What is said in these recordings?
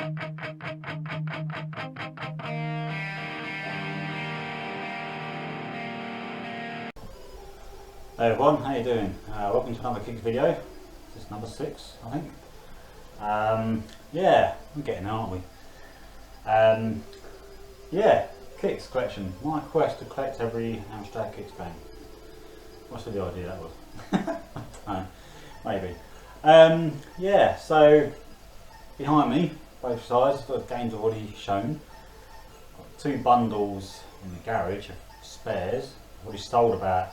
Hey everyone, how you doing? Welcome to another Kixx video. This is number 6, I think. Yeah, we're getting there, aren't we? Yeah, Kixx collection. My quest to collect every Amstrad Kixx game. What's the idea that was? No, maybe. Yeah, so behind me, both sides, the games already shown. Got 2 bundles in the garage of spares. I've already sold about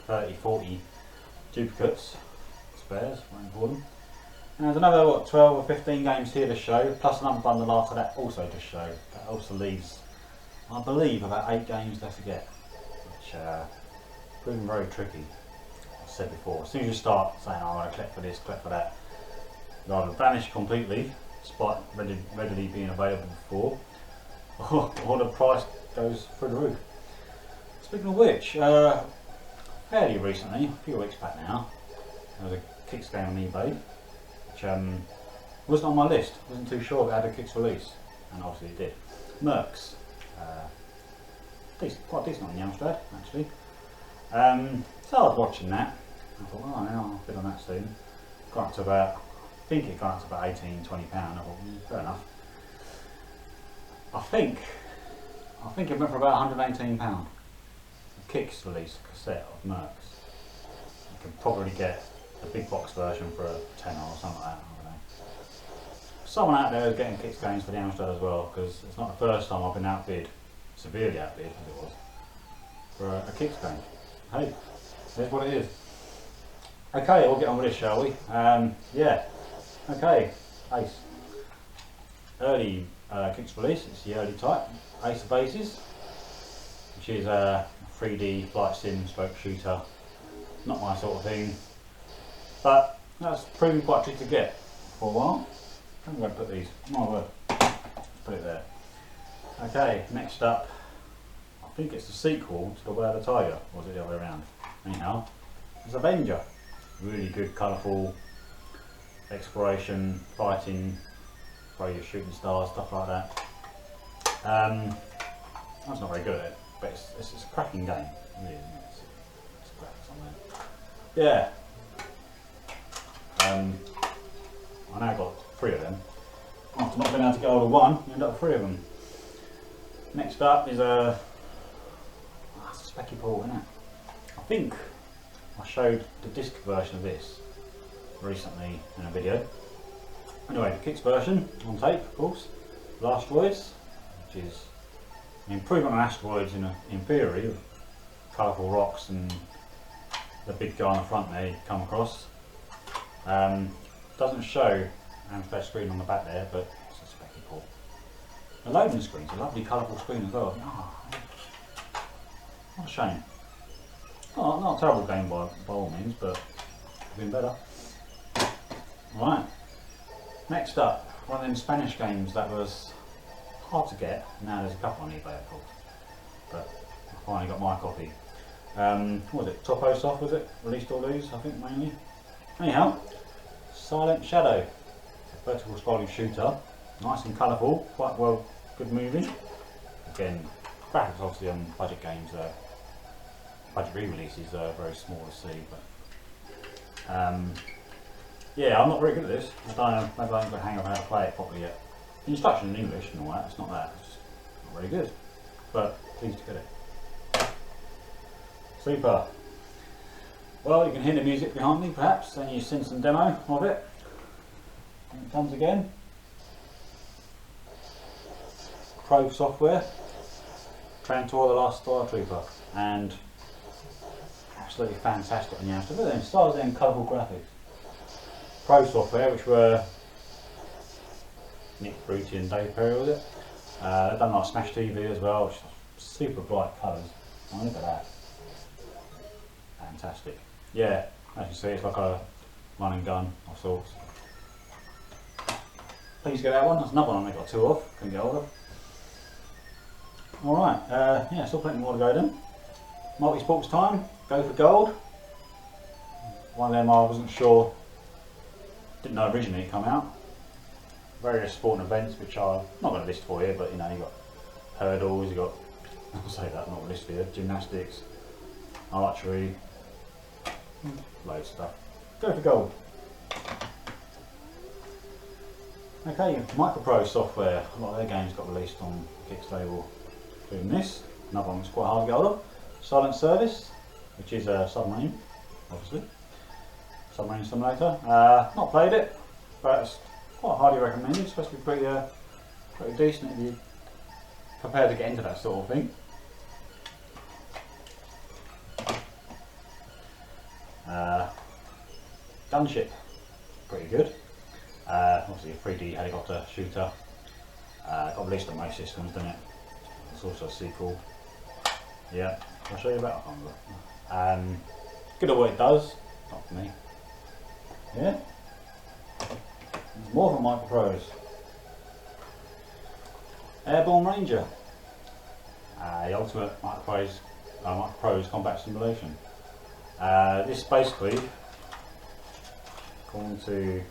30-40 duplicates, spares, won't call them. And there's another, what, 12 or 15 games here to show, plus another bundle after that also to show. That also leaves, I believe, about 8 games left to get, which proving very tricky. I've said before, as soon as you start saying, oh, I want to collect for this, collect for that, they either vanish completely, despite readily being available before, or the price goes through the roof. Speaking of which, fairly recently, a few weeks back now, there was a Kixx game on eBay, which wasn't on my list. Wasn't too sure if it had a Kixx release, and obviously it did. Mercs, quite decent on the Amstrad actually. So I was watching that. I thought, oh, yeah, I'll bid on that soon. Got up to about, I think it got up to about £18–20. I thought, fair enough. I think it went for about £118. Kixx release cassette of Mercs. You can probably get a big box version for a tenner or something like that. I don't know. Someone out there is getting Kixx games for the Amstrad as well, because it's not the first time I've been outbid, severely outbid as it was, for a Kixx game. Hey, here's what it is. Okay, we'll get on with this, shall we? Yeah. Okay, Ace. Early Kixx release. It's the early type. Ace of Aces, which is a 3D flight sim stroke shooter. Not my sort of thing, but that's proving quite tricky to get for a while. I'm going to put these, my word, put it there. Okay, next up, I think it's the sequel to The Way of the Tiger, or was it the other way around? Anyhow, it's Avenger. Really good, colourful exploration, fighting, where you're shooting stars, stuff like that. I was not very good at it, but it's a cracking game, really, isn't it? It's graphics on there. Yeah. I now got 3 of them. After not being able to get hold of one, you end up with 3 of them. Next up is it's a specky ball, isn't it? I think I showed the disc version of this recently in a video. Anyway, the Kixx version on tape, of course. Asteroids, which is an improvement on Asteroids in theory, of colourful rocks and the big guy on the front there you come across. Doesn't show Amstrad screen on the back there, but it's a specky ball. The loading screen's a lovely colourful screen as well. Oh, what a shame. Oh, not a terrible game by all means, but it's been better. Right. Next up, one of them Spanish games that was hard to get. Now there's a couple on eBay, of course, but I finally got my copy. What was it? Topo Soft, was it? Released all these, I think, mainly. Anyhow, Silent Shadow, a vertical scrolling shooter, nice and colourful, quite well, good moving. Again, graphics obviously on budget games, budget re-releases are very small to see, but yeah, I'm not very good at this. I don't know, maybe I haven't got a hang of how to play it properly yet. The instruction in English and all that, it's not that, it's just not very good. But pleased to get it. Super. Well, you can hear the music behind me perhaps, and you've seen some demo of it. And it comes again. Pro software. Trantor the Last Star Trooper. And absolutely fantastic on the Amstrad. Look at them, stars there and colourful graphics. Pro software, which were Nick Bruty and Dave Perry, was it? They've done like Smash TV as well, which is super bright colours. Oh, look at that. Fantastic. Yeah, as you see, it's like a run and gun of sorts. Please get that one. That's another one I got 2 of. Couldn't get hold of. Alright, yeah, still plenty more to go then. Multi-sports time. Go for gold. One of them I wasn't sure, didn't know originally it come out. various sporting events, which are not going to list for you, but you know, you got hurdles, you got, I'll say that, not list for you, gymnastics, archery, loads of stuff. Go for gold. Okay, Micropro software, a lot of their games got released on Kixx label, including this. Another one that's quite hard to get hold of. Silent Service, which is a submarine, obviously. Submarine Simulator. Not played it, but it's quite highly recommended. It's supposed to be pretty decent if you're prepared to get into that sort of thing. Gunship, pretty good. Obviously a 3D helicopter shooter. Got released on most systems, didn't it? It's also a sequel. Yeah, I'll show you about it. Good at what it does, not for me. Yeah. There's more from Micropros. Airborne Ranger. The ultimate Micropros combat simulation. This basically, according to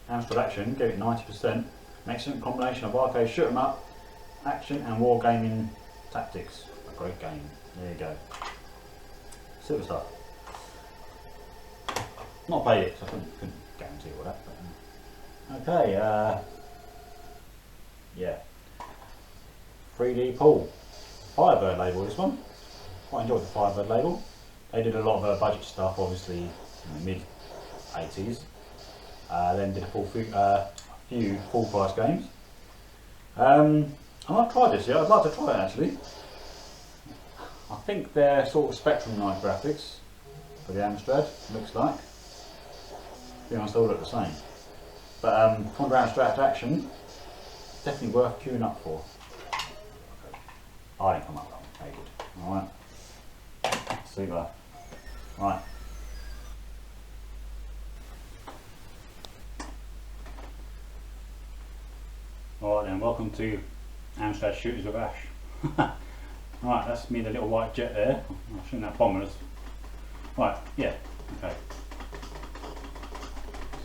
Amstrad Action, gave it 90%. An excellent combination of arcade shoot 'em up, action and wargaming tactics. A great game. There you go. Super stuff. Not played it, so I couldn't guarantee all that. But, okay, yeah. 3D pool. Firebird Label, this one. Quite enjoyed the Firebird Label. They did a lot of budget stuff, obviously in the mid 80s. Then did a few full price games. I've not tried this yet. I'd like to try it actually. I think they're sort of Spectrum Knight graphics for the Amstrad, looks like. To be honest, they all look the same. But Contra Amstrad Action, definitely worth queuing up for. I didn't come up with that one. Very good. Alright. Super. Right. Alright then, welcome to Amsterdam Shooters with Ash. Right, that's me, the little white jet there. I shouldn't have bombers. Right, yeah, okay.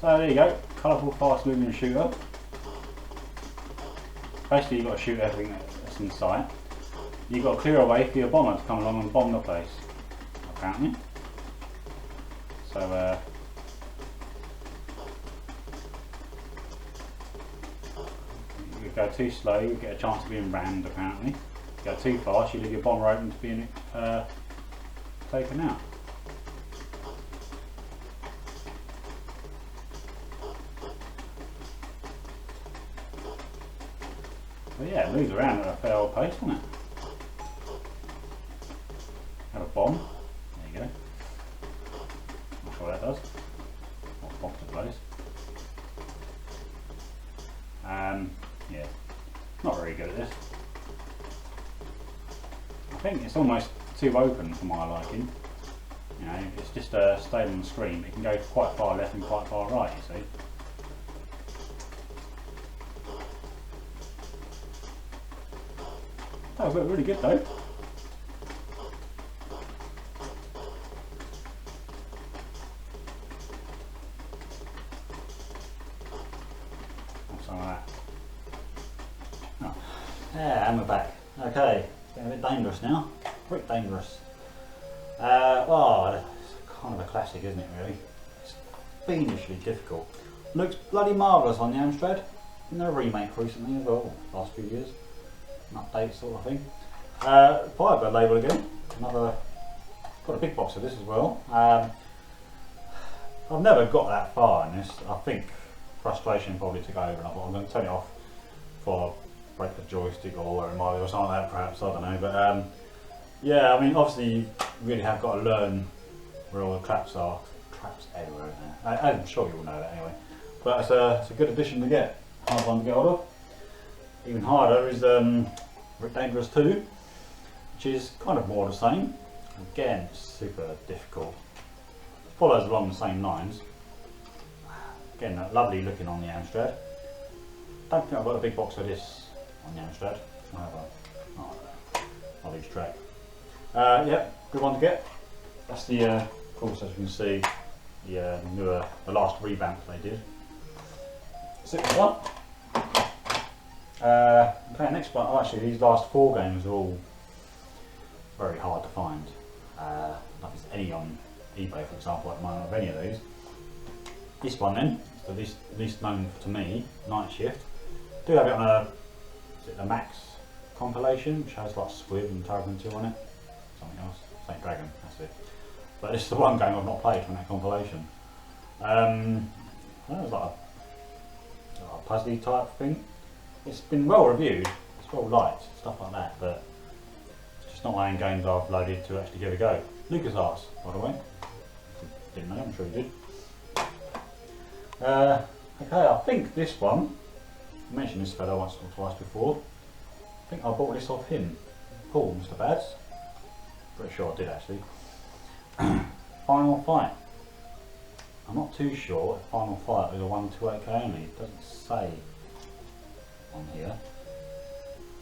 So there you go, colourful, fast moving shooter. Basically you've got to shoot everything that's in sight. You've got to clear a way for your bomber to come along and bomb the place, apparently. So if you go too slow, you get a chance of being rammed, apparently. If you go too fast, you leave your bomber open to being taken out. But yeah, it moves around at a fair old pace, doesn't it? Have a bomb. There you go. Not sure what that does. What bomb to place. Yeah, not very good at this. I think it's almost too open for my liking. You know, it's just stayed on the screen. It can go quite far left and quite far right, you see. That was really good though. What's some of that? Oh. Yeah, and we're back. Okay, it's getting a bit dangerous now. Pretty dangerous. Oh, it's kind of a classic, isn't it really? It's fiendishly difficult. Looks bloody marvellous on the Amstrad. And there a remake recently as well, last few years. An update sort of thing. Firebird Label again. Got a big box of this as well. I've never got that far in this. I think frustration probably took over, and I thought I'm going to turn it off before I break the joystick or whatever it might be, or something like that perhaps, I don't know. But yeah, I mean obviously you really have got to learn where all the traps are. Traps everywhere, isn't there? I'm sure you all know that anyway. But it's a good addition to get. Hard one to get hold of. Even harder is Dangerous 2, which is kind of more the same. Again, it's super difficult. Follows along the same lines. Again, lovely looking on the Amstrad. Don't think I've got a big box of this on the Amstrad. I'll lose track. Yeah, good one to get. That's the, of course, as you can see, the last revamp they did. Super one. Okay, next one. Oh, actually, these last 4 games are all very hard to find. Like there's any on eBay, for example, at the moment of any of these. This one then, so this least known to me, Night Shift. Do have it on a, is it the Max compilation, which has like Squid and Terrapin 2 on it. Something else, Saint Dragon, that's it. But this is the one game I've not played from that compilation. It was like a puzzly type thing. It's been well reviewed, it's well liked, stuff like that, but it's just not one of the games I've loaded to actually give a go. LucasArts, by the way. Didn't know, I'm sure you did. Okay, I think this one, I mentioned this fellow once or twice before. I think I bought this off him, Paul, Mr. Bads. Pretty sure I did actually. Final Fight. I'm not too sure if Final Fight is a 128k only, it doesn't say on here.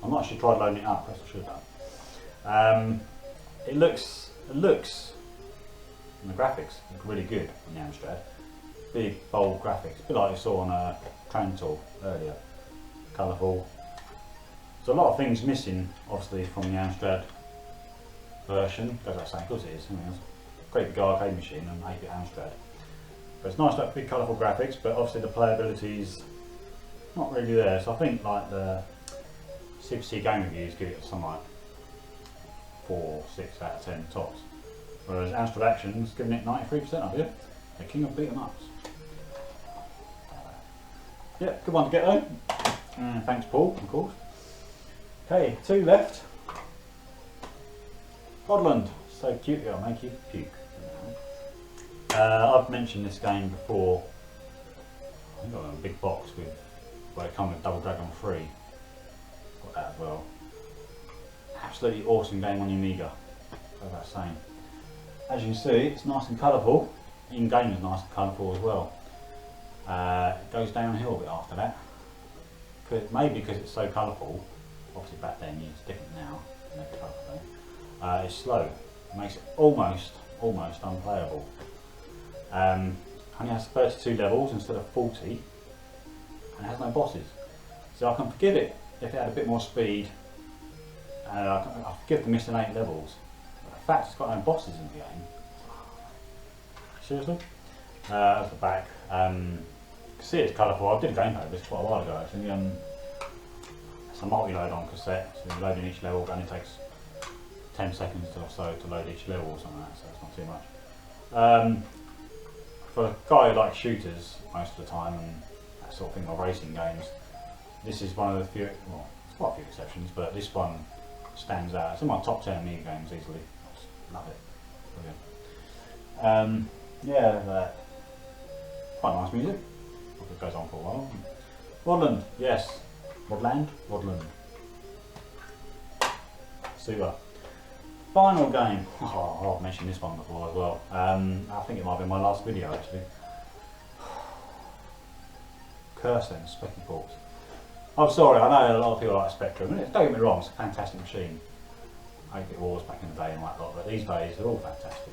I'm not actually tried loading it up, perhaps I should have. It looks, and the graphics look really good on the Amstrad. Big, bold graphics, a bit like you saw on Trantor earlier. Colourful. There's a lot of things missing, obviously, from the Amstrad version. Goes without saying, of course it is. I mean, it's a great big arcade machine and 8-bit Amstrad. But it's nice to have big, colourful graphics, but obviously the playability's not really there. So I think like the CPC game reviews give it something like 4, 6 out of 10 tops. Whereas Amstrad Action's giving it 93% of it. The king of beat 'em ups. Yeah, good one to get though. Thanks Paul, of course. Okay, 2 left. Godland, so cute it'll make you puke. I've mentioned this game before. I think I got a big box with where it comes with Double Dragon 3. Got that as well. Absolutely awesome game on your Amiga. Go without saying. As you can see, it's nice and colourful. In game is nice and colourful as well. It goes downhill a bit after that. Maybe because it's so colourful. Obviously back then it's different now. It's slow. It makes it almost unplayable. Only has 32 levels instead of 40, and it has no bosses. So I can forgive it if it had a bit more speed. I forgive the missing 8 levels. But the fact it's got no bosses in the game. Seriously? That's the back. See it's colourful. I did a gameplay of this quite a while ago actually. It's a multi-load on cassette, so you load in each level, but it only takes 10 seconds or so to load each level or something like that, so it's not too much. For a guy who likes shooters most of the time and that sort of thing, or racing games, this is one of the few, well, there's quite a few exceptions, but this one stands out. It's in my top 10 Amiga games easily. I just love it. Brilliant. Yeah, quite nice music. Hope it goes on for a while. Rodland, yes. Rodland? Rodland. Super. Final game. Oh, I've mentioned this one before as well. I think it might be my last video actually. Curse them, Specky Ports. I'm sorry, I know a lot of people like Spectrum, and don't get me wrong, it's a fantastic machine. 8-bit Wars back in the day and like that, but these days they're all fantastic.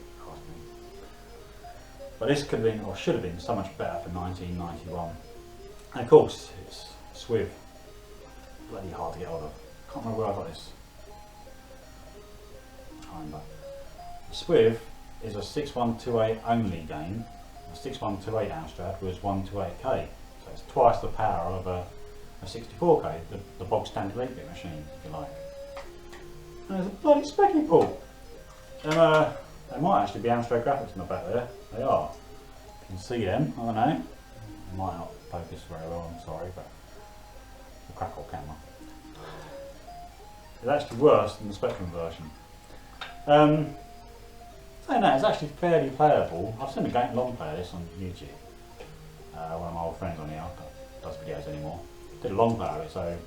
But this could have been, or should have been, so much better for 1991. And of course, it's Swiv. Bloody hard to get hold of. Can't remember where I got this. Swiv is a 6128 only game. A 6128 Amstrad was 128k, so it's twice the power of a 64k, the bog standard 8-bit machine, if you like. And there's a bloody Specky port. And there might actually be Amstrad graphics in the back there. They are. You can see them. I don't know. They might not focus very well. I'm sorry, but the crackle camera. It's actually worse than the Spectrum version. Saying that, it's actually fairly playable. I've seen a game long play of this on YouTube. One of my old friends on here does videos anymore. Did a long play of it, so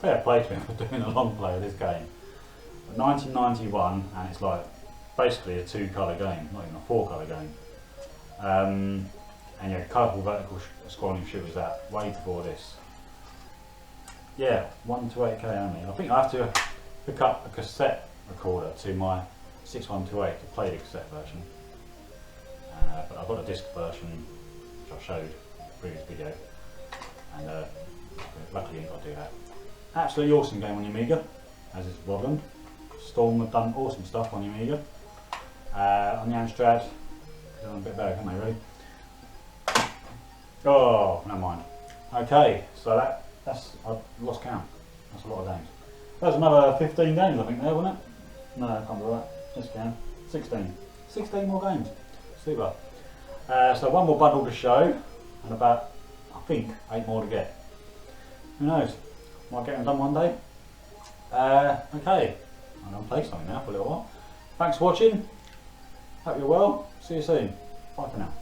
fair play to him for doing a long play of this game. But 1991, and it's like basically a 2-colour game, not even a 4-colour game. And yeah, colourful vertical scrolling shooters out way before this. Yeah, 128k only. I think I have to pick up a cassette recorder to my 6128 to play the cassette version. But I've got a disc version, which I showed in the previous video, and luckily I ain't got to do that. Absolutely awesome game on the Amiga, as is Rodland. Storm have done awesome stuff on the Amiga. On the Amstrad, they're a bit better, can't they, really? Oh, never mind. Okay, so I've lost count. That's a lot of games. There's another 15 games, I think, there, wasn't it? No, I can't do that. Just count. 16. 16 more games. Super. So one more bundle to show, and about, I think, 8 more to get. Who knows? Might get them done one day. Okay, I'm going to play something now for a little while. Thanks for watching. Hope you're well. See you soon. Bye for now.